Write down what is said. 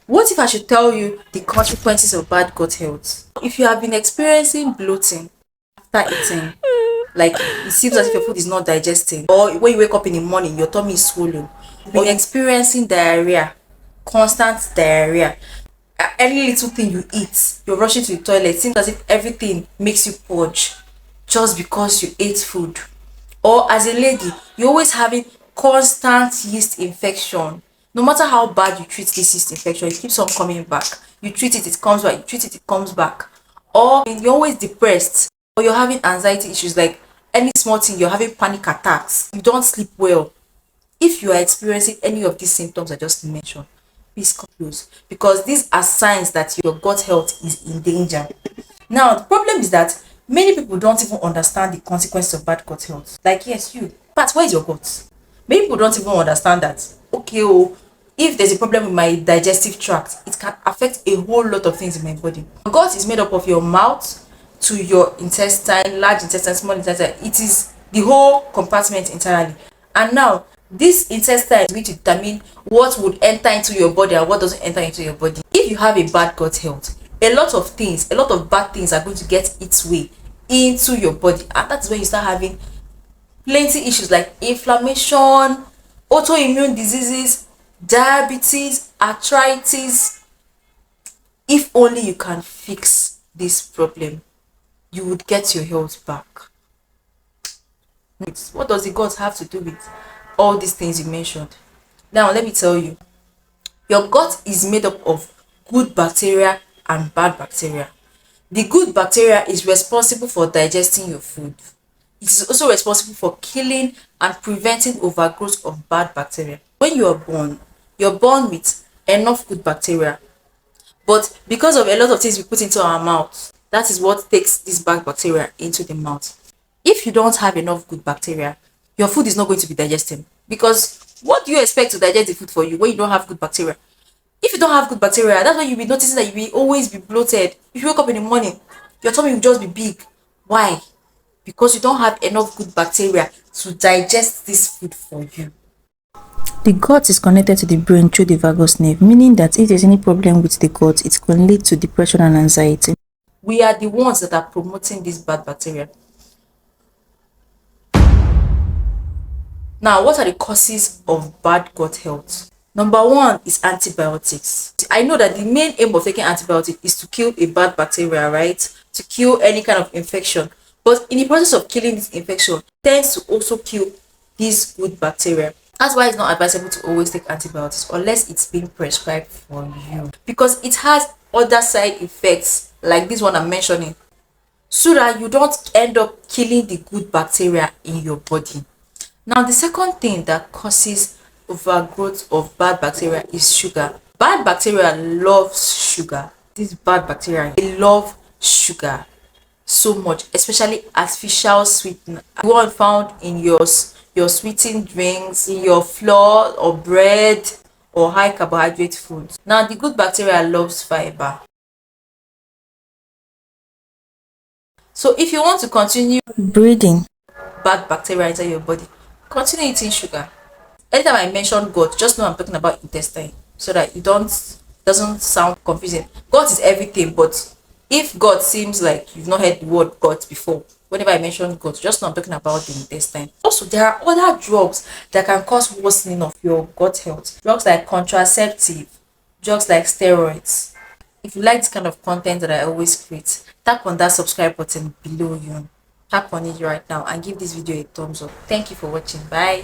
What if I should tell you the consequences of bad gut health? If you have been experiencing bloating after eating, like it seems as if your food is not digesting, or when you wake up in the morning, your tummy is swollen, or you're experiencing diarrhea, constant diarrhea, any little thing you eat, you're rushing to the toilet, it seems as if everything makes you purge just because you ate food. Or as a lady, you're always having constant yeast infection. No matter how bad you treat this yeast infection, it keeps on coming back. You treat it, it comes back. You treat it, it comes back. Or you're always depressed, or you're having anxiety issues, like any small thing, you're having panic attacks. You don't sleep well. If you are experiencing any of these symptoms I just mentioned, please come close, because these are signs that your gut health is in danger. Now, the problem is that many people don't even understand the consequences of bad gut health. Like, yes, you. But where is your gut? Many people don't even understand that. Okay, oh, if there's a problem with my digestive tract, it can affect a whole lot of things in my body. Your gut is made up of your mouth to your intestine, large intestine, small intestine. It is the whole compartment entirely. And now, this intestine is going to determine what would enter into your body and what doesn't enter into your body. If you have a bad gut health, a lot of things, a lot of bad things are going to get its way into your body, and that's when you start having plenty issues like inflammation, autoimmune diseases, diabetes, arthritis. If only you can fix this problem, you would get your health back. What does the gut have to do with all these things you mentioned? Now let me tell you, your gut is made up of good bacteria and bad bacteria. The good bacteria is responsible for digesting your food. It is also responsible for killing and preventing overgrowth of bad bacteria. When you are born, you're born with enough good bacteria, but because of a lot of things we put into our mouth, that is what takes this bad bacteria into the mouth. If you don't have enough good bacteria, your food is not going to be digesting, because what do you expect to digest the food for you when you don't have good bacteria? If you don't have good bacteria, that's why you'll be noticing that you will always be bloated. If you wake up in the morning, your tummy will just be big. Why? Because you don't have enough good bacteria to digest this food for you. The gut is connected to the brain through the vagus nerve, meaning that if there's any problem with the gut, it can lead to depression and anxiety. We are the ones that are promoting this bad bacteria. Now, what are the causes of bad gut health? Number one is antibiotics. I know that the main aim of taking antibiotics is to kill a bad bacteria, right? To kill any kind of infection. But in the process of killing this infection, it tends to also kill these good bacteria. That's why it's not advisable to always take antibiotics unless it's being prescribed for you, because it has other side effects like this one I'm mentioning, so that you don't end up killing the good bacteria in your body. Now, the second thing that causes overgrowth of bad bacteria is sugar. Bad bacteria loves sugar. These bad bacteria, they love sugar so much, especially artificial sweetener. The one found in your sweetened drinks, in your flour or bread or high carbohydrate foods. Now, the good bacteria loves fiber. So if you want to continue Breathing. bad bacteria inside your body, continue eating sugar. Anytime I mention gut, just know I'm talking about intestine, so that you don't doesn't sound confusing. Gut is everything, but if gut seems like you've not heard the word gut before, whenever I mention gut, just know I'm talking about the intestine. Also, there are other drugs that can cause worsening of your gut health. Drugs like contraceptive, drugs like steroids. If you like this kind of content that I always create, tap on that subscribe button below you. Tap on it right now and give this video a thumbs up. Thank you for watching. Bye.